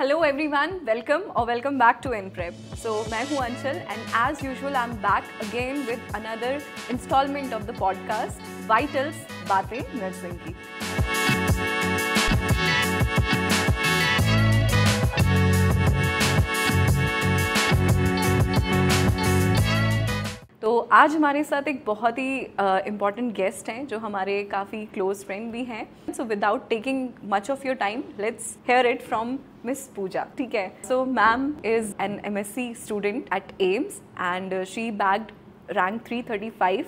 Hello everyone, welcome और welcome back to InPrep. So मैं हूँ Anchal and as usual I am back again with another instalment of the podcast Vitals बातें nursing की। तो आज हमारे साथ एक बहुत ही इम्पॉर्टेंट गेस्ट हैं जो हमारे काफ़ी क्लोज फ्रेंड भी हैं। So without taking much of your time let's hear it from miss Pooja. ठीक है, so ma'am is an MSc student at AIIMS and she bagged rank 335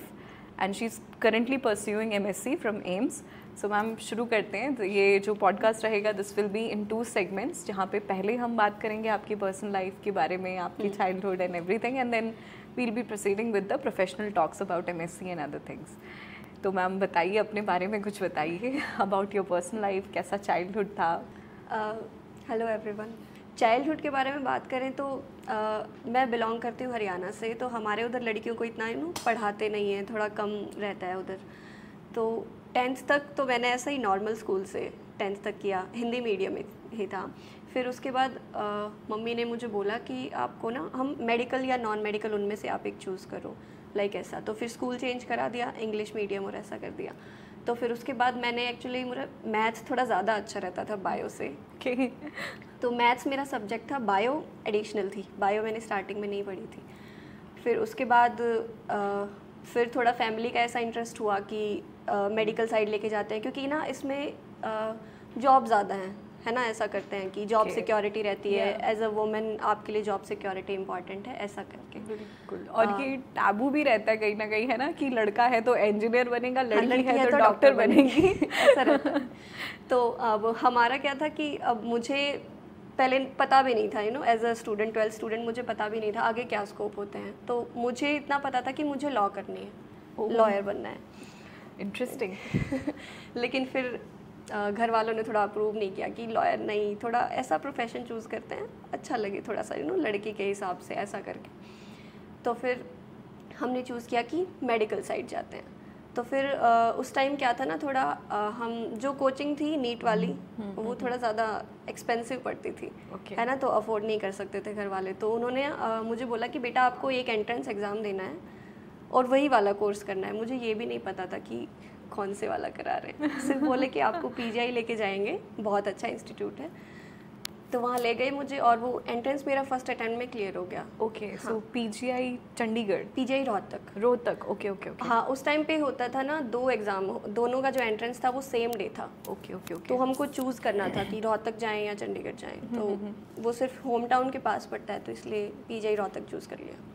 and she is currently pursuing MSc from AIIMS. So ma'am शुरू करते हैं। तो ये जो podcast रहेगा this will be in 2 segments, जहाँ पे पहले हम बात करेंगे आपकी पर्सनल लाइफ के बारे में, आपकी childhood and everything, and then we'll be proceeding with the professional talks about MSc and other things. तो मैम बताइए, अपने बारे में कुछ बताइए about your personal life, कैसा चाइल्डहुड था? Hello everyone. चाइल्डहुड के बारे में बात करें तो मैं बिलोंग करती हूँ हरियाणा से, तो हमारे उधर लड़कियों को इतना पढ़ाते नहीं हैं, थोड़ा कम रहता है उधर। तो 10th तक तो मैंने ऐसा ही नॉर्मल स्कूल से 10th तक किया, हिंदी मीडियम में ही था। फिर उसके बाद मम्मी ने मुझे बोला कि आपको ना हम मेडिकल या नॉन मेडिकल उनमें से आप एक चूज़ करो, लाइक ऐसा। तो फिर स्कूल चेंज करा दिया, इंग्लिश मीडियम और ऐसा कर दिया। तो फिर उसके बाद मैंने एक्चुअली मेरा मैथ्स थोड़ा ज़्यादा अच्छा रहता था बायो से। तो मैथ्स मेरा सब्जेक्ट था, बायो एडिशनल थी, बायो मैंने स्टार्टिंग में नहीं पढ़ी थी। फिर उसके बाद फिर थोड़ा फैमिली का ऐसा इंटरेस्ट हुआ कि मेडिकल साइड लेके जाते हैं, क्योंकि ना इसमें जॉब ज़्यादा है ना, ऐसा करते हैं कि जॉब सिक्योरिटी रहती है। एज अ वुमेन आपके लिए जॉब सिक्योरिटी इंपॉर्टेंट है, ऐसा करके। बिल्कुल। और ये टैबू भी रहता है कहीं ना कहीं, है ना, कि लड़का है तो इंजीनियर बनेगा, लड़की है तो डॉक्टर बनेगी, ऐसा रहता है। तो अब हमारा क्या था कि अब मुझे पहले पता भी नहीं था, as a student, 12th student, मुझे पता भी नहीं था आगे क्या स्कोप होते हैं। तो मुझे इतना पता था कि मुझे लॉ करनी है, लॉयर बनना है। इंटरेस्टिंग। लेकिन फिर घर वालों ने थोड़ा अप्रूव नहीं किया कि लॉयर नहीं, थोड़ा ऐसा प्रोफेशन चूज़ करते हैं अच्छा लगे थोड़ा सा, लड़की के हिसाब से, ऐसा करके। तो फिर हमने चूज़ किया कि मेडिकल साइड जाते हैं। तो फिर उस टाइम क्या था ना, थोड़ा हम जो कोचिंग थी नीट वाली वो थोड़ा ज़्यादा एक्सपेंसिव पड़ती थी, है ना, तो अफोर्ड नहीं कर सकते थे घर वाले। तो उन्होंने मुझे बोला कि बेटा आपको एक एंट्रेंस एग्ज़ाम देना है और वही वाला कोर्स करना है। मुझे ये भी नहीं पता था कि कौन से वाला करा रहे हैं, सिर्फ बोले कि आपको PGI लेके जाएंगे, बहुत अच्छा इंस्टीट्यूट है। तो वहाँ ले गए मुझे और वो एंट्रेंस मेरा फर्स्ट अटेम्प्ट में क्लियर हो गया। ओके, सो PGI Chandigarh, PGI Rohtak. Rohtak, okay okay okay. हाँ, उस टाइम पे होता था ना 2 एग्ज़ाम, दोनों का जो एंट्रेंस था वो सेम डे था। Okay okay okay. तो हमको चूज़ करना था कि रोहतक जाएँ या चंडीगढ़ जाएँ। तो वो सिर्फ होम टाउन के पास पड़ता है, तो इसलिए PGI रोहतक चूज़ कर लिया।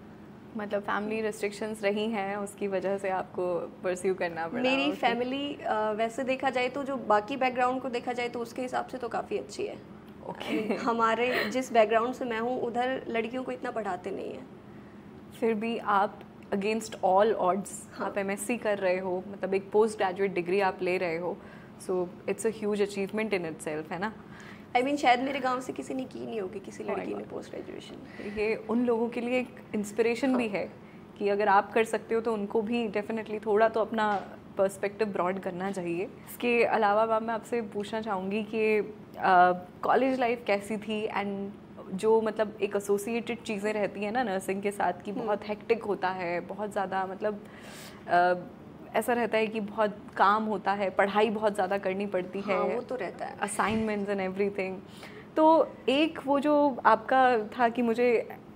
मतलब फैमिली रेस्ट्रिक्शंस रही हैं, उसकी वजह से आपको परस्यू करना पड़ा? मेरी फैमिली वैसे देखा जाए तो, जो बाकी बैकग्राउंड को देखा जाए तो उसके हिसाब से तो काफ़ी अच्छी है। हमारे जिस बैकग्राउंड से मैं हूँ उधर लड़कियों को इतना पढ़ाते नहीं है। फिर भी आप अगेंस्ट ऑल ऑड्स आप MSc कर रहे हो, मतलब एक पोस्ट ग्रेजुएट डिग्री आप ले रहे हो। So it's a huge achievement in itself, है ना। I mean, शायद मेरे गांव से किसी ने की नहीं होगी, किसी लड़की ने पोस्ट ग्रेजुएशन। ये उन लोगों के लिए एक इंस्पिरेशन भी है कि अगर आप कर सकते हो तो उनको भी डेफिनेटली थोड़ा तो अपना पर्सपेक्टिव ब्रॉड करना चाहिए। इसके अलावा मैम मैं आपसे पूछना चाहूँगी कि कॉलेज लाइफ कैसी थी, एंड जो मतलब एक एसोसिएटेड चीज़ें रहती हैं ना नर्सिंग के साथ, कि बहुत हेक्टिक होता है, बहुत ज़्यादा मतलब ऐसा रहता है कि बहुत काम होता है, पढ़ाई बहुत ज़्यादा करनी पड़ती है। हाँ, वो तो रहता है, असाइनमेंट्स एंड एवरीथिंग। तो एक वो जो आपका था कि मुझे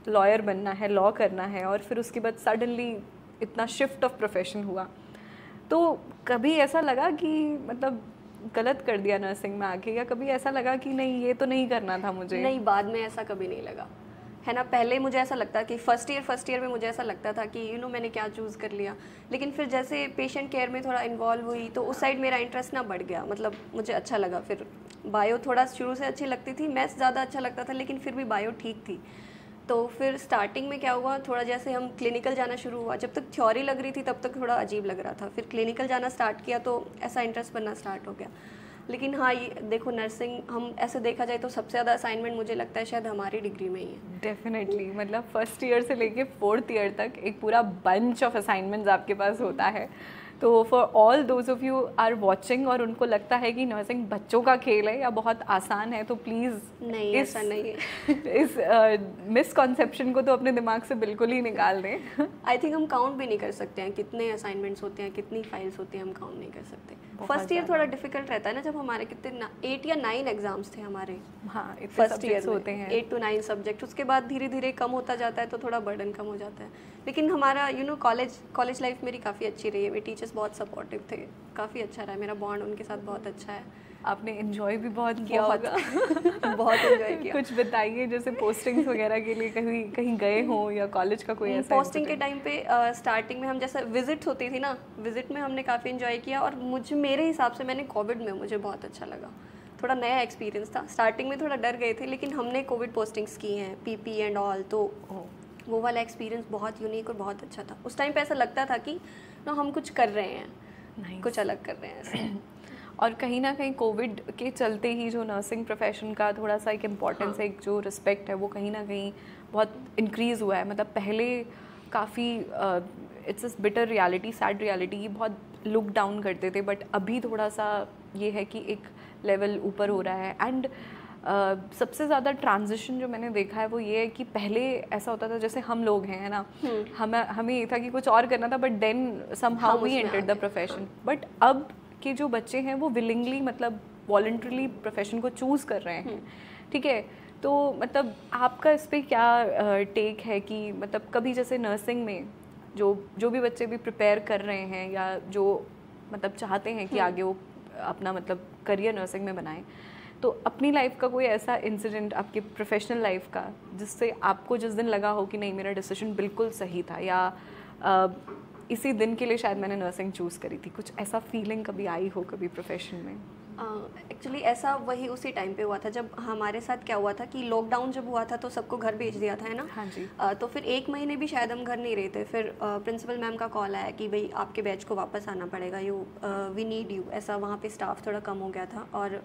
लॉयर बनना है, लॉ करना है, और फिर उसके बाद सडनली इतना शिफ्ट ऑफ प्रोफेशन हुआ, तो कभी ऐसा लगा कि मतलब गलत कर दिया नर्सिंग में आके, या कभी ऐसा लगा कि नहीं ये तो नहीं करना था मुझे? नहीं, बाद में ऐसा कभी नहीं लगा, है ना। पहले मुझे ऐसा लगता कि फर्स्ट ईयर में मुझे ऐसा लगता था कि मैंने क्या चूज़ कर लिया। लेकिन फिर जैसे पेशेंट केयर में थोड़ा इन्वॉल्व हुई तो उस साइड मेरा इंटरेस्ट ना बढ़ गया, मतलब मुझे अच्छा लगा। फिर बायो थोड़ा शुरू से अच्छी लगती थी, मैथ्स ज़्यादा अच्छा लगता था, लेकिन फिर भी बायो ठीक थी। तो फिर स्टार्टिंग में क्या हुआ, थोड़ा जैसे हम क्लिनिकल जाना शुरू हुआ, जब तक थ्योरी लग रही थी तब तक थोड़ा अजीब लग रहा था, फिर क्लिनिकल जाना स्टार्ट किया तो ऐसा इंटरेस्ट बनना स्टार्ट हो गया। लेकिन हाँ, ये देखो नर्सिंग, हम ऐसे देखा जाए तो सबसे ज़्यादा असाइनमेंट मुझे लगता है शायद हमारी डिग्री में ही है। डेफिनेटली, मतलब फर्स्ट ईयर से लेके 4th ईयर तक एक पूरा बंच ऑफ असाइनमेंट्स आपके पास होता है। तो for all those of you are watching और उनको लगता है कि नर्सिंग बच्चों का खेल है या बहुत आसान है, तो प्लीज़ नहीं, ऐसा नहीं है। इस मिसकॉन्सेप्शन को तो अपने दिमाग से बिल्कुल ही निकाल दें। आई थिंक हम काउंट भी नहीं कर सकते हैं कितने असाइनमेंट्स होते हैं, कितनी फाइल्स होती हैं, हम काउंट नहीं कर सकते। फर्स्ट ईयर थोड़ा डिफिकल्ट रहता है ना, जब हमारे कितने 8 या 9 एग्जाम्स थे हमारे। हाँ, फर्स्ट ईयर होते हैं 8 to 9 सब्जेक्ट। उसके बाद धीरे धीरे कम होता जाता है तो थोड़ा बर्डन कम हो जाता है। लेकिन हमारा कॉलेज लाइफ मेरी काफ़ी अच्छी रही है। मेरे टीचर्स बहुत सपोर्टिव थे, काफ़ी अच्छा रहा, मेरा बॉन्ड उनके साथ बहुत अच्छा है। आपने एंजॉय भी बहुत किया होगा। बहुत एंजॉय किया। कुछ बताइए, जैसे पोस्टिंग्स वगैरह के लिए कहीं कहीं गए हो या कॉलेज का कोई ऐसा पोस्टिंग के टाइम पे स्टार्टिंग में हम जैसे विजिट्स होती थी ना, विजिट में हमने काफ़ी एंजॉय किया। और मेरे हिसाब से मैंने कोविड में मुझे बहुत अच्छा लगा, थोड़ा नया एक्सपीरियंस था। स्टार्टिंग में थोड़ा डर गए थे, लेकिन हमने कोविड पोस्टिंग्स की हैं, पीपी एंड ऑल, तो वो वाला एक्सपीरियंस बहुत यूनिक और बहुत अच्छा था। उस टाइम पे ऐसा लगता था कि ना हम कुछ कर रहे हैं, कुछ अलग कर रहे हैं ऐसे। और कहीं ना कहीं कोविड के चलते ही जो नर्सिंग प्रोफेशन का थोड़ा सा एक इम्पॉर्टेंस है, एक जो रिस्पेक्ट है, वो कहीं ना कहीं बहुत इंक्रीज़ हुआ है। मतलब पहले काफ़ी it's a bitter reality, sad reality, बहुत लुक डाउन करते थे, बट अभी थोड़ा सा ये है कि एक लेवल ऊपर हो रहा है। एंड सबसे ज़्यादा ट्रांजिशन जो मैंने देखा है वो ये है कि पहले ऐसा होता था, जैसे हम लोग हैं, है ना, हमें ये था कि कुछ और करना था, but then somehow we entered the profession. But अब के जो बच्चे हैं वो विलिंगली, मतलब वॉलंटरीली प्रोफेशन को चूज़ कर रहे हैं। ठीक है, तो मतलब आपका इस पर क्या टेक है कि मतलब कभी जैसे नर्सिंग में जो भी बच्चे भी प्रिपेयर कर रहे हैं या जो मतलब चाहते हैं कि आगे वो अपना मतलब करियर नर्सिंग में बनाएं, तो अपनी लाइफ का कोई ऐसा इंसिडेंट आपके प्रोफेशनल लाइफ का जिससे आपको जिस दिन लगा हो कि नहीं मेरा डिसीजन बिल्कुल सही था, या इसी दिन के लिए शायद मैंने नर्सिंग चूज़ करी थी, कुछ ऐसा फीलिंग कभी आई हो कभी प्रोफेशन में? एक्चुअली ऐसा वही उसी टाइम पे हुआ था जब हमारे साथ क्या हुआ था कि लॉकडाउन जब हुआ था तो सबको घर भेज दिया था, है ना। हाँ जी। तो फिर 1 महीने भी शायद हम घर नहीं रहे थे। फिर प्रिंसिपल मैम का कॉल आया कि भाई आपके बैच को वापस आना पड़ेगा, वी नीड यू। ऐसा वहाँ पे स्टाफ थोड़ा कम हो गया था और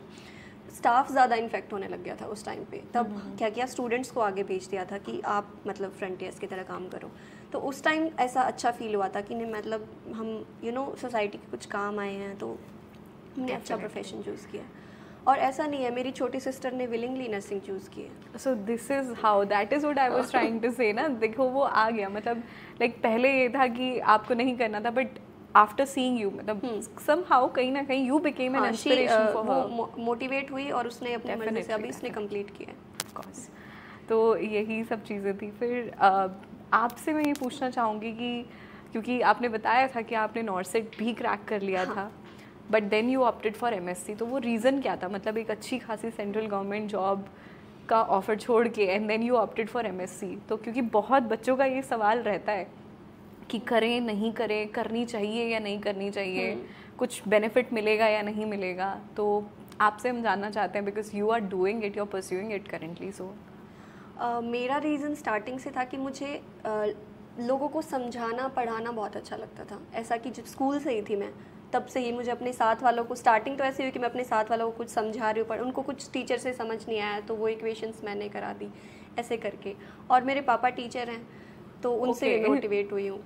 स्टाफ ज़्यादा इन्फेक्ट होने लग गया था उस टाइम पे। तब क्या किया, स्टूडेंट्स को आगे भेज दिया था कि आप मतलब फ्रंटियर्स की तरह काम करो। तो उस टाइम ऐसा अच्छा फील हुआ था कि नहीं मतलब हम सोसाइटी के कुछ काम आए हैं, तो हमने अच्छा प्रोफेशन चूज़ किया। और ऐसा नहीं है, मेरी छोटी सिस्टर ने विलिंगली नर्सिंग चूज़ की है। So this is how, that is what I was trying to say ना। देखो वो आ गया, मतलब लाइक पहले ये था कि आपको नहीं करना था, बट आफ्टर सीइंग यू मतलब समहाउ कहीं ना कहीं you became an inspiration for her. वो मोटिवेट हुई और उसने अपनी मर्जी से अभी इसने कंप्लीट किया है। Of course. तो यही सब चीज़ें थी। फिर आपसे मैं ये पूछना चाहूँगी कि क्योंकि आपने बताया था कि आपने नॉर्सेट भी क्रैक कर लिया था, but then you opted for MSc, तो वो रीज़न क्या था? मतलब एक अच्छी खासी सेंट्रल गवर्नमेंट जॉब का ऑफर छोड़ के and then you opted for MSc. तो क्योंकि बहुत बच्चों का ये सवाल रहता है कि करें नहीं करें, करनी चाहिए या नहीं करनी चाहिए, कुछ बेनिफिट मिलेगा या नहीं मिलेगा, तो आपसे हम जानना चाहते हैं because you are doing it, you are pursuing it currently. So मेरा रीज़न स्टार्टिंग से था कि मुझे लोगों को समझाना पढ़ाना बहुत अच्छा लगता था। ऐसा कि जब स्कूल से ही थी मैं, तब से ही मुझे अपने साथ वालों को, स्टार्टिंग तो ऐसे हुई कि मैं अपने साथ वालों को कुछ समझा रही हूँ, पर उनको कुछ टीचर से समझ नहीं आया तो वो इक्वेशंस मैंने करा दी ऐसे करके। और मेरे पापा टीचर हैं तो उनसे भी मोटिवेट हुई हूँ।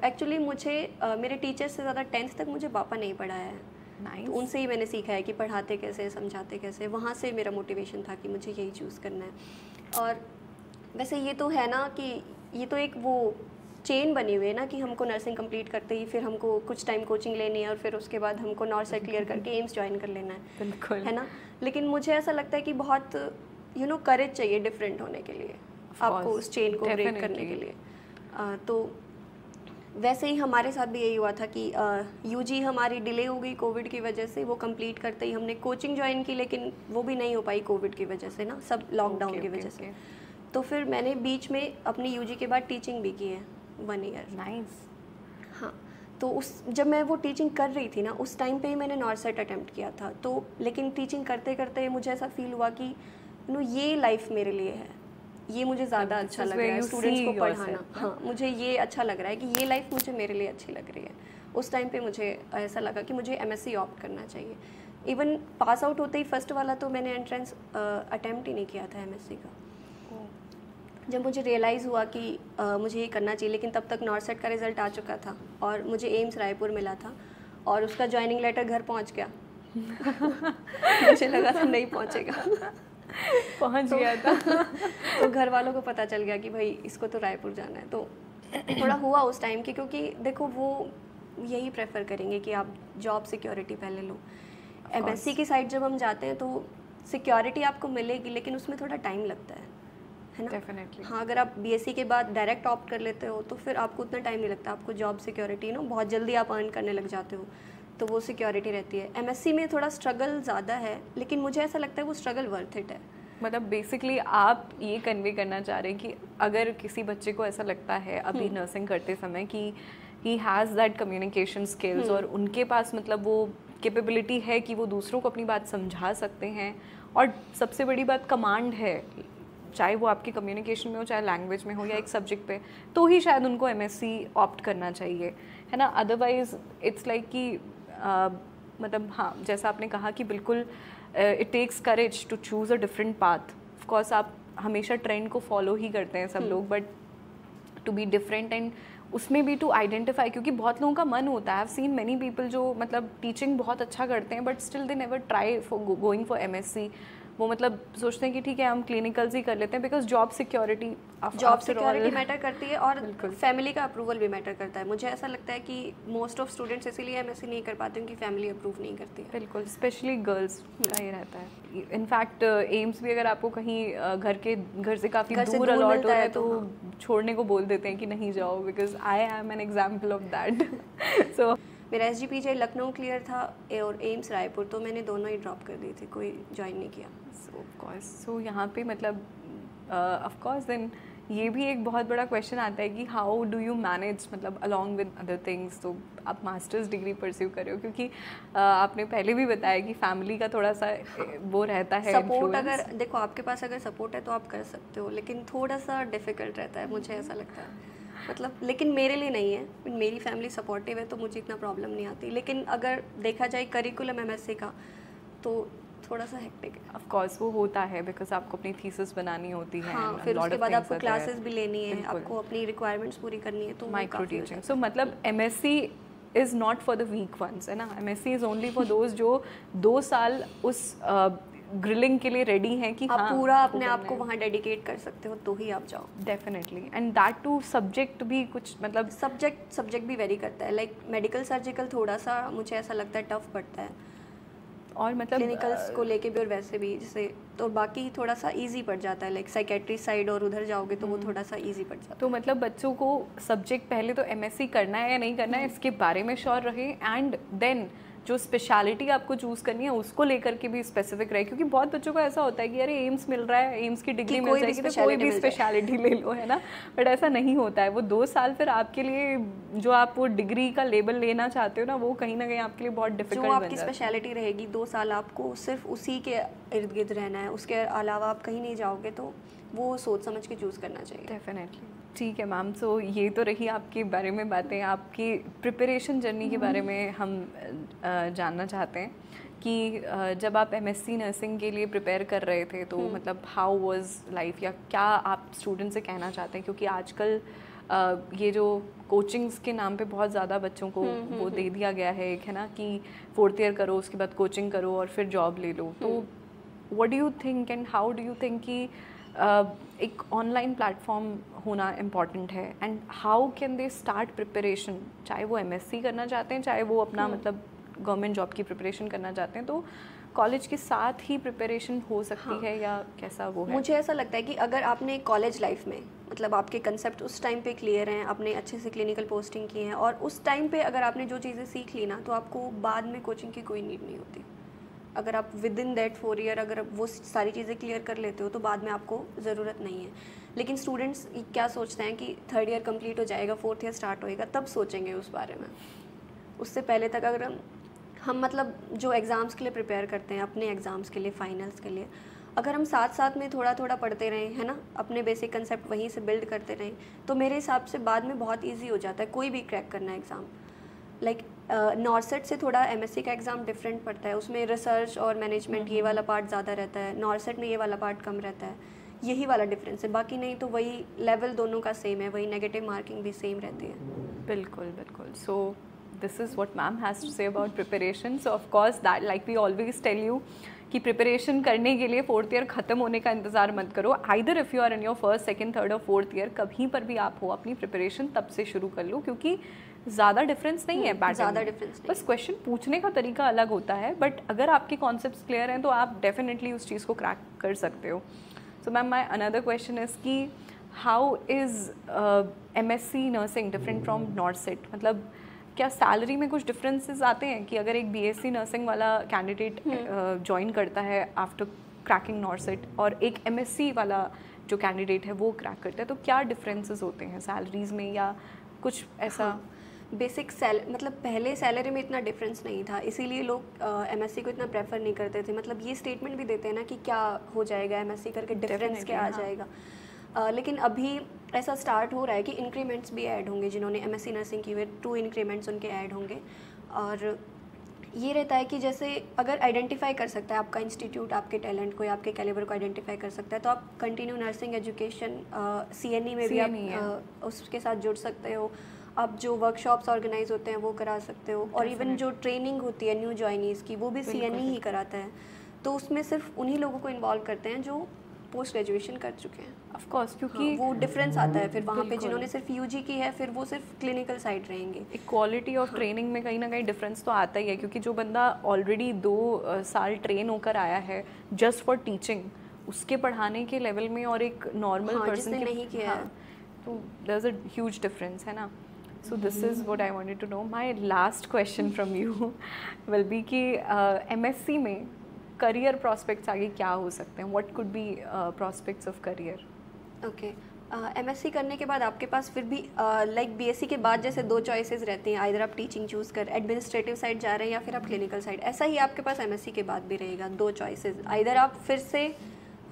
एक्चुअली मुझे मेरे टीचर से ज़्यादा 10th तक मुझे पापा नहीं पढ़ाया है। Nice. तो उनसे ही मैंने सीखा है कि पढ़ाते कैसे, समझाते कैसे। वहाँ से मेरा मोटिवेशन था कि मुझे यही चूज़ करना है। और वैसे ये तो है ना कि ये तो एक वो चेन बनी हुई है ना कि हमको नर्सिंग कंप्लीट करते ही फिर हमको कुछ टाइम कोचिंग लेनी है और फिर उसके बाद हमको नॉर्सेट क्लियर करके एम्स ज्वाइन कर लेना है। बिल्कुल, है ना। लेकिन मुझे ऐसा लगता है कि बहुत करेज चाहिए डिफरेंट होने के लिए, आपको उस चेन को ब्रेक करने के लिए। तो वैसे ही हमारे साथ भी यही हुआ था कि यूजी हमारी डिले हो गई कोविड की वजह से। वो कंप्लीट करते ही हमने कोचिंग ज्वाइन की, लेकिन वो भी नहीं हो पाई कोविड की वजह से ना, सब लॉकडाउन की वजह से। तो फिर मैंने बीच में अपनी यूजी के बाद टीचिंग भी की है 1 ईयर। नाइस। हाँ, तो जब मैं वो टीचिंग कर रही थी ना, उस टाइम पे ही मैंने नॉर्सेट अटेम्प्ट किया था। तो लेकिन टीचिंग करते करते मुझे ऐसा फील हुआ कि ये लाइफ मेरे लिए है, ये मुझे ज़्यादा अच्छा लग रहा है स्टूडेंट्स को पढ़ाना। हाँ, मुझे ये अच्छा लग रहा है कि ये लाइफ मुझे मेरे लिए अच्छी लग रही है। उस टाइम पे मुझे ऐसा लगा कि मुझे एमएससी ऑप्ट करना चाहिए। इवन पास आउट होते ही फर्स्ट वाला तो मैंने एंट्रेंस अटेम्प्ट ही नहीं किया था एमएससी का। जब मुझे रियलाइज़ हुआ कि मुझे ये करना चाहिए, लेकिन तब तक नॉर्सेट का रिज़ल्ट आ चुका था और मुझे एम्स रायपुर मिला था। और उसका ज्वाइनिंग लेटर घर पहुंच गया। मुझे लगा था नहीं पहुंचेगा, पहुंच गया था। तो घर वालों को पता चल गया कि भाई इसको तो रायपुर जाना है। तो थोड़ा हुआ उस टाइम की, क्योंकि देखो वो यही प्रेफर करेंगे कि आप जॉब सिक्योरिटी पहले लो। एमएससी की साइड जब हम जाते हैं तो सिक्योरिटी आपको मिलेगी, लेकिन उसमें थोड़ा टाइम लगता है ना। डेफिनेटली। हाँ, अगर आप बीएससी के बाद डायरेक्ट ऑप्ट कर लेते हो तो फिर आपको उतना टाइम नहीं लगता, आपको जॉब सिक्योरिटी बहुत जल्दी आप अर्न करने लग जाते हो, तो वो सिक्योरिटी रहती है। एमएससी में थोड़ा स्ट्रगल ज़्यादा है, लेकिन मुझे ऐसा लगता है वो स्ट्रगल वर्थ इट है। मतलब बेसिकली आप ये कन्वे करना चाह रहे हैं कि अगर किसी बच्चे को ऐसा लगता है अभी नर्सिंग करते समय कि he has that communication skills और उनके पास मतलब वो कैपेबिलिटी है कि वो दूसरों को अपनी बात समझा सकते हैं, और सबसे बड़ी बात कमांड है, चाहे वो आपकी कम्युनिकेशन में हो, चाहे लैंग्वेज में हो या एक सब्जेक्ट पे, तो ही शायद उनको एमएससी ऑप्ट करना चाहिए, है ना। अदरवाइज इट्स लाइक कि मतलब हाँ, जैसा आपने कहा कि बिल्कुल it takes courage to choose a different path. Of course आप हमेशा ट्रेंड को फॉलो ही करते हैं सब लोग, but to be different and उसमें भी टू आइडेंटिफाई, क्योंकि बहुत लोगों का मन होता है। I have seen many people जो मतलब टीचिंग बहुत अच्छा करते हैं but still they never try for going for MSc. वो मतलब सोचते हैं कि ठीक है हम क्लिनिकल्स ही कर लेते हैं, बिकॉज जॉब सिक्योरिटी मैटर करती है और फैमिली का अप्रूवल भी मैटर करता है। मुझे ऐसा लगता है कि मोस्ट ऑफ स्टूडेंट्स इसीलिए एमएससी नहीं कर पाते उनकी फैमिली अप्रूव नहीं करती है। बिल्कुल, स्पेशली गर्ल्स का ये रहता है। इनफैक्ट एम्स भी अगर आपको कहीं घर से काफ़ी दूर अलॉट हो रहा है तो छोड़ने को बोल देते हैं कि नहीं जाओ, because I am an example of that. So मेरा एसजीपीजे लखनऊ क्लियर था और एम्स रायपुर, तो मैंने दोनों ही ड्रॉप कर दी थी, कोई ज्वाइन नहीं किया। सो यहाँ पे मतलब ऑफ कोर्स देन ये भी एक बहुत बड़ा क्वेश्चन आता है कि हाउ डू यू मैनेज मतलब अलॉन्ग विद अदर थिंग्स। तो आप मास्टर्स डिग्री परस्यू कर रहे हो, क्योंकि आपने पहले भी बताया कि फैमिली का थोड़ा सा वो रहता है सपोर्ट। अगर देखो आपके पास अगर सपोर्ट है तो आप कर सकते हो, लेकिन थोड़ा सा डिफ़िकल्ट रहता है, मुझे ऐसा लगता है। मतलब लेकिन मेरे लिए नहीं है, मेरी फैमिली सपोर्टिव है तो मुझे इतना प्रॉब्लम नहीं आती। लेकिन अगर देखा जाए करिकुलम एमएससी का तो थोड़ा सा हेक्टिक है। ऑफ कोर्स वो होता है, बिकॉज आपको अपनी थीसिस बनानी होती है। हाँ, फिर उसके बाद आपको क्लासेस भी लेनी है, आपको अपनी रिक्वायरमेंट्स पूरी करनी है, तो माइक्रो टीचिंग। सो मतलब MSc is not for the weak ones, है ना। MSc is only for those जो 2 साल उस ग्रिलिंग के लिए रेडी हैं कि आप पूरा अपने आप को वहाँ डेडिकेट कर सकते हो तो ही आप जाओ। Definitely, and that too subject भी कुछ मतलब सब्जेक्ट भी वेरी करता है। लाइक मेडिकल सर्जिकल थोड़ा सा मुझे ऐसा लगता है टफ पड़ता है, और मतलब क्लिनिकल्स को लेके भी और वैसे भी, जैसे तो बाकी थोड़ा सा इजी पड़ जाता है। लाइक साइकेट्री साइड और उधर जाओगे तो वो थोड़ा सा इजी पड़ जाता है। तो मतलब बच्चों को सब्जेक्ट पहले तो एमएससी करना है या नहीं करना है इसके बारे में श्योर रहे, एंड देन जो स्पेशलिटी आपको चूज़ करनी है उसको लेकर के भी स्पेसिफिक रहे, क्योंकि बहुत बच्चों को ऐसा होता है कि अरे एम्स मिल रहा है, एम्स की डिग्री मिल जाएगी तो कोई भी स्पेशलिटी ले लो, है ना। बट ऐसा नहीं होता है। वो 2 साल फिर आपके लिए जो आप वो डिग्री का लेबल लेना चाहते हो ना, वो कहीं ना कहीं आपके लिए बहुत डिफिकल्ट जो आपकी स्पेशलिटी रहेगी 2 साल आपको सिर्फ उसी के इर्द गिर्द रहना है, उसके अलावा आप कहीं नहीं जाओगे, तो वो सोच समझ के चूज़ करना चाहिए। डेफिनेटली। ठीक है मैम, सो ये तो रही आपके बारे में बातें। आपकी प्रिपरेशन जर्नी के बारे में हम जानना चाहते हैं कि जब आप एमएससी नर्सिंग के लिए प्रिपेयर कर रहे थे तो मतलब हाउ वाज लाइफ, या क्या आप स्टूडेंट से कहना चाहते हैं, क्योंकि आजकल ये जो कोचिंग्स के नाम पे बहुत ज़्यादा बच्चों को वो दे दिया गया है, एक है ना कि 4th ईयर करो, उसके बाद कोचिंग करो और फिर जॉब ले लो। तो what do you think and how do you think कि एक ऑनलाइन प्लेटफॉर्म होना इम्पॉर्टेंट है, and how can they start preparation, चाहे वो एमएससी करना चाहते हैं, चाहे वो अपना मतलब गवर्नमेंट जॉब की प्रिपरेशन करना चाहते हैं, तो कॉलेज के साथ ही प्रिपरेशन हो सकती है या कैसा वो है? मुझे ऐसा लगता है कि अगर आपने कॉलेज लाइफ में मतलब आपके कंसेप्ट उस टाइम पे क्लियर हैं, आपने अच्छे से क्लिनिकल पोस्टिंग की है और उस टाइम पे अगर आपने जो चीज़ें सीख ली ना, तो आपको बाद में कोचिंग की कोई नीड नहीं होती। अगर आप विद इन दैट 4 ईयर अगर वो सारी चीज़ें क्लियर कर लेते हो तो बाद में आपको ज़रूरत नहीं है। लेकिन स्टूडेंट्स क्या सोचते हैं कि 3rd ईयर कंप्लीट हो जाएगा, 4th ईयर स्टार्ट होएगा, तब सोचेंगे उस बारे में। उससे पहले तक अगर हम मतलब जो एग्ज़ाम्स के लिए प्रिपेयर करते हैं, अपने एग्ज़ाम्स के लिए, फाइनल्स के लिए, अगर हम साथ साथ में थोड़ा थोड़ा पढ़ते रहें, है ना, अपने बेसिक कंसेप्ट वहीं से बिल्ड करते रहें, तो मेरे हिसाब से बाद में बहुत ईजी हो जाता है कोई भी क्रैक करना एग्ज़ाम। लाइक नॉर्सेट से थोड़ा एमएससी का एग्ज़ाम डिफरेंट पड़ता है, उसमें रिसर्च और मैनेजमेंट ये वाला पार्ट ज़्यादा रहता है, नॉर्सेट में ये वाला पार्ट कम रहता है, यही वाला डिफरेंस है। बाकी नहीं तो वही लेवल दोनों का सेम है, वही नेगेटिव मार्किंग भी सेम रहती है। बिल्कुल बिल्कुल। सो this is what ma'am has to say about preparation. So of course that, like we always tell you, कि प्रिपरेशन करने के लिए 4th ईयर ख़त्म होने का इंतज़ार मत करो. Either if you are in your 1st, 2nd, 3rd और 4th ईयर, कहीं पर भी आप हो, अपनी प्रिपरेशन तब से शुरू कर लो, क्योंकि ज़्यादा डिफरेंस नहीं है पैटर्न, ज़्यादा डिफरेंस नहीं, बस क्वेश्चन पूछने का तरीका अलग होता है. बट अगर आपके कॉन्सेप्ट्स क्लियर हैं तो आप डेफिनेटली उस चीज़ को क्रैक कर सकते हो. So ma'am, my another question is कि how is MSc nursing different from NORCET? मतलब क्या सैलरी में कुछ डिफरेंसेस आते हैं कि अगर एक BSc नर्सिंग वाला कैंडिडेट ज्वाइन करता है आफ्टर क्रैकिंग नॉर्सेट और एक MSc वाला जो कैंडिडेट है वो क्रैक करता है, तो क्या डिफरेंसेस होते हैं सैलरीज में या कुछ ऐसा? बेसिक मतलब पहले सैलरी में इतना डिफरेंस नहीं था, इसीलिए लोग MSc को इतना प्रेफर नहीं करते थे. मतलब ये स्टेटमेंट भी देते हैं ना कि क्या हो जाएगा MSc करके, डिफरेंस क्या आ जाएगा. लेकिन अभी ऐसा स्टार्ट हो रहा है कि इंक्रीमेंट्स भी ऐड होंगे. जिन्होंने MSc नर्सिंग की हुई 2 इंक्रीमेंट्स उनके ऐड होंगे. और ये रहता है कि जैसे अगर आइडेंटिफाई कर सकता है आपका इंस्टीट्यूट आपके टैलेंट को या आपके कैलिबर को आइडेंटिफाई कर सकता है, तो आप कंटिन्यू नर्सिंग एजुकेशन CNE में भी आप उसके साथ जुड़ सकते हो. आप जो वर्कशॉप्स ऑर्गेनाइज होते हैं वो करा सकते हो. और इवन जो ट्रेनिंग होती है न्यू जॉइनीज़ की, वो भी CNE ही कराता है. तो उसमें सिर्फ उन्हीं लोगों को इन्वॉल्व करते हैं जो पोस्ट ग्रेजुएशन कर चुके हैं. ऑफ कोर्स, क्योंकि वो डिफरेंस आता है फिर वहाँ पे. जिन्होंने सिर्फ UG की है फिर वो सिर्फ क्लिनिकल साइड रहेंगे. क्वालिटी ऑफ ट्रेनिंग में कहीं ना कहीं डिफरेंस तो आता ही है, क्योंकि जो बंदा ऑलरेडी 2 साल ट्रेन होकर आया है जस्ट फॉर टीचिंग, उसके पढ़ाने के लेवल में और एक नॉर्मल पर्सन के नहीं किया है, तो there is a huge difference, है ना. So this is what I wanted to know. My last question from you will be कि MSc में करियर प्रॉस्पेक्ट्स आगे क्या हो सकते हैं? What could be prospects of career? Okay, MSc करने के बाद आपके पास फिर भी लाइक BSc के बाद जैसे 2 चॉइसेस रहती हैं. आइदर आप टीचिंग चूज़ कर एडमिनिस्ट्रेटिव साइड जा रहे हैं या फिर आप क्लिनिकल साइड. ऐसा ही आपके पास MSc के बाद भी रहेगा 2 चॉइसेस. आइदर आप फिर से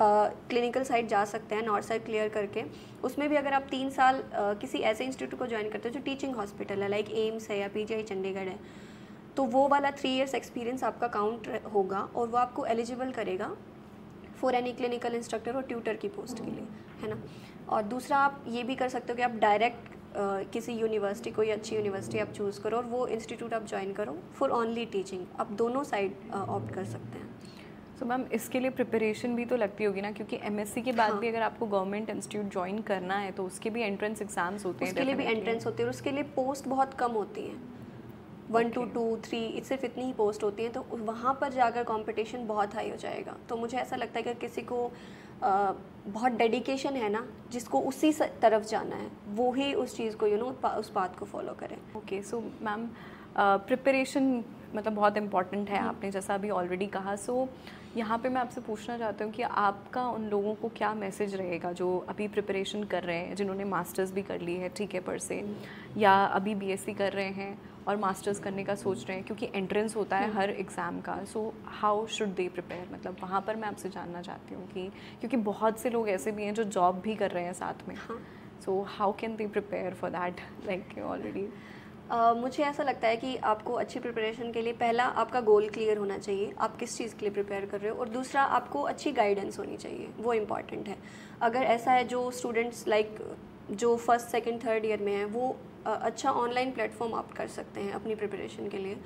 क्लिनिकल साइड जा सकते हैं नॉर्थ साइड क्लियर करके. उसमें भी अगर आप 3 साल किसी ऐसे इंस्टीट्यूट को ज्वाइन करते हो जो टीचिंग हॉस्पिटल है, लाइक एम्स है या PGI चंडीगढ़ है, तो वो वाला 3 इयर्स एक्सपीरियंस आपका काउंट होगा और वो आपको एलिजिबल करेगा फॉर एनी क्लिनिकल इंस्ट्रक्टर और ट्यूटर की पोस्ट के लिए, है ना. और दूसरा आप ये भी कर सकते हो कि आप डायरेक्ट किसी यूनिवर्सिटी, कोई अच्छी यूनिवर्सिटी आप चूज़ करो और वो इंस्टीट्यूट आप ज्वाइन करो फॉर ओनली टीचिंग. आप दोनों साइड ऑप्ट कर सकते हैं. तो मैम इसके लिए प्रिपरेशन भी तो लगती होगी ना, क्योंकि MSc के बाद भी अगर आपको गवर्नमेंट इंस्टीट्यूट ज्वाइन करना है तो उसके भी एंट्रेंस एग्जाम्स होते हैं. उसके लिए भी एंट्रेंस होती है और उसके लिए पोस्ट बहुत कम होती हैं. 1 to 2 3 सिर्फ इतनी ही पोस्ट होती हैं. तो वहाँ पर जाकर कंपटीशन बहुत हाई हो जाएगा. तो मुझे ऐसा लगता है कि किसी को बहुत डेडिकेशन है ना, जिसको उसी तरफ जाना है, वो ही उस चीज़ को उस बात को फॉलो करें. ओके, सो मैम प्रिपरेशन मतलब बहुत इम्पॉर्टेंट है, आपने जैसा अभी ऑलरेडी कहा. सो यहाँ पे मैं आपसे पूछना चाहती हूँ कि आपका उन लोगों को क्या मैसेज रहेगा जो अभी प्रिपरेशन कर रहे हैं, जिन्होंने मास्टर्स भी कर ली है, ठीक है, पर से, या अभी BSc कर रहे हैं और मास्टर्स करने का सोच रहे हैं, क्योंकि एंट्रेंस होता है हर एग्ज़ाम का. So how should they prepare? मतलब वहाँ पर मैं आपसे जानना चाहती हूँ कि क्योंकि बहुत से लोग ऐसे भी हैं जो जॉब भी कर रहे हैं साथ में. So how can they prepare for that, like already? मुझे ऐसा लगता है कि आपको अच्छी प्रिपरेशन के लिए पहला आपका गोल क्लियर होना चाहिए, आप किस चीज़ के लिए प्रिपेयर कर रहे हो. और दूसरा आपको अच्छी गाइडेंस होनी चाहिए, वो इम्पॉर्टेंट है. अगर ऐसा है जो स्टूडेंट्स लाइक जो 1st, 2nd, 3rd ईयर में हैं, वो अच्छा ऑनलाइन प्लेटफॉर्म ऑप्ट कर सकते हैं अपनी प्रिपरेशन के लिए,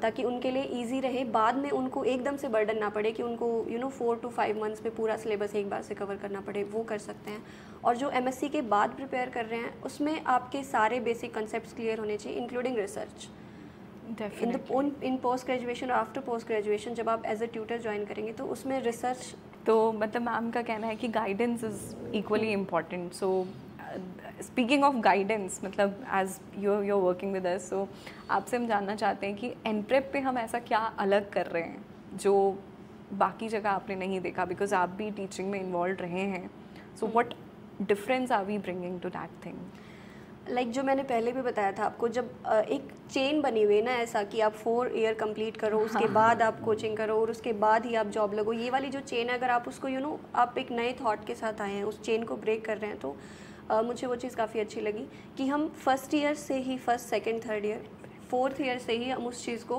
ताकि उनके लिए इजी रहे. बाद में उनको एकदम से बर्डन ना पड़े कि उनको 4 to 5 मंथ्स में पूरा सिलेबस एक बार से कवर करना पड़े, वो कर सकते हैं. और जो MSc के बाद प्रिपेयर कर रहे हैं उसमें आपके सारे बेसिक कंसेप्ट्स क्लियर होने चाहिए, इंक्लूडिंग रिसर्च. इन पोस्ट ग्रेजुएशन और आफ्टर पोस्ट ग्रेजुएशन जब आप एज ए ट्यूटर ज्वाइन करेंगे तो उसमें रिसर्च. तो मतलब मैम का कहना है कि guidance is equally important. So speaking of guidance, मतलब as you working with us, so आपसे हम जानना चाहते हैं कि एनप्रेप पे हम ऐसा क्या अलग कर रहे हैं जो बाकी जगह आपने नहीं देखा, बिकॉज आप भी टीचिंग में इन्वॉल्व रहे हैं. So what difference are we bringing to that thing? Like जो मैंने पहले भी बताया था आपको, जब एक चेन बनी हुई है ना, ऐसा कि आप 4 ईयर कंप्लीट करो, उसके बाद आप कोचिंग करो और उसके बाद ही आप जॉब लगो. ये वाली जो चेन है, अगर आप उसको आप एक नए थॉट के साथ आए हैं, उस चेन को ब्रेक कर रहे हैं, तो मुझे वो चीज़ काफ़ी अच्छी लगी कि हम 1st ईयर से ही 1st, 2nd, 3rd year, 4th year से ही हम उस चीज़ को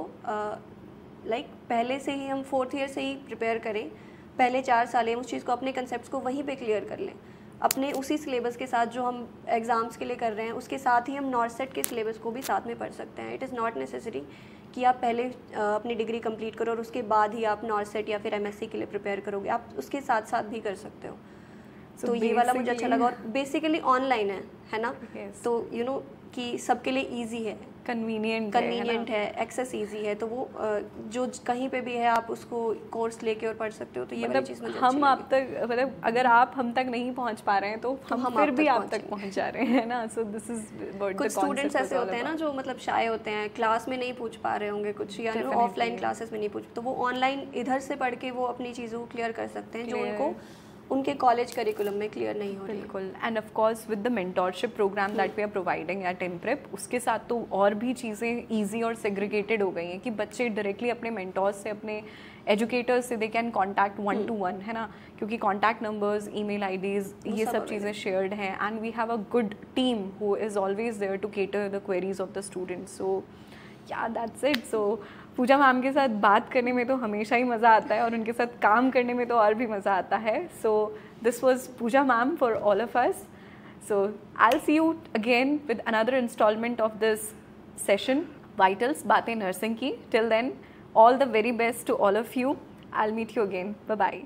लाइक पहले से ही हम 4th ईयर से ही प्रिपेयर करें. पहले 4 साल हम उस चीज़ को, अपने कंसेप्ट को वहीं पे क्लियर कर लें. अपने उसी सिलेबस के साथ जो हम एग्ज़ाम्स के लिए कर रहे हैं उसके साथ ही हम नॉर्सेट के सिलेबस को भी साथ में पढ़ सकते हैं। इट इज़ नॉट नेसेसरी कि आप पहले अपनी डिग्री कंप्लीट करो और उसके बाद ही आप नॉर्सेट या फिर एमएससी के लिए प्रिपेयर करोगे, आप उसके साथ साथ भी कर सकते हो। तो ये वाला मुझे अच्छा लगा, और बेसिकली ऑनलाइन है ना, तो यू नो कि सबके लिए ईजी है, कन्वीनियंट है, एक्सेस ईजी है, तो वो जो कहीं पे भी है आप उसको कोर्स लेके और पढ़ सकते हो। तो ये वाली चीज़ मुझे हम आप तक, मतलब अगर आप हम तक नहीं पहुंच पा रहे हैं तो हम फिर भी आप तक पहुंच जा रहे हैं ना। सो दिस इज व्हाट कुछ स्टूडेंट्स ऐसे होते हैं ना जो मतलब शाय होते हैं, क्लास में नहीं पूछ पा रहे होंगे कुछ, या ऑफलाइन क्लासेस में नहीं पूछ, तो वो ऑनलाइन इधर से पढ़ के वो अपनी चीज़ों को क्लियर कर सकते हैं जो उनको उनके कॉलेज करिकुलम में क्लियर नहीं हो रही। बिल्कुल, and of course with the mentorship programme that we are providing at InPrep, उसके साथ तो और भी चीज़ें ईजी और सेग्रीगेटेड हो गई हैं कि बच्चे डायरेक्टली अपने मेंटोर्स से, अपने एजुकेटर्स से दे कैन कॉन्टैक्ट 1-to-1, है ना, क्योंकि कॉन्टैक्ट नंबर्स, ईमेल आईडीज़, ये सब चीज़ें शेयर्ड हैं, and we have a good team who is always there to cater the queries of the students. So yeah that's it. So Pooja ma'am के साथ बात करने में तो हमेशा ही मज़ा आता है और उनके साथ काम करने में तो और भी मज़ा आता है। So this was Pooja ma'am for all of us. So I see you again with another instalment of this session, vitals, बातें नर्सिंग की। Till then, all the very best to all of you. I'll meet you again. Bye bye.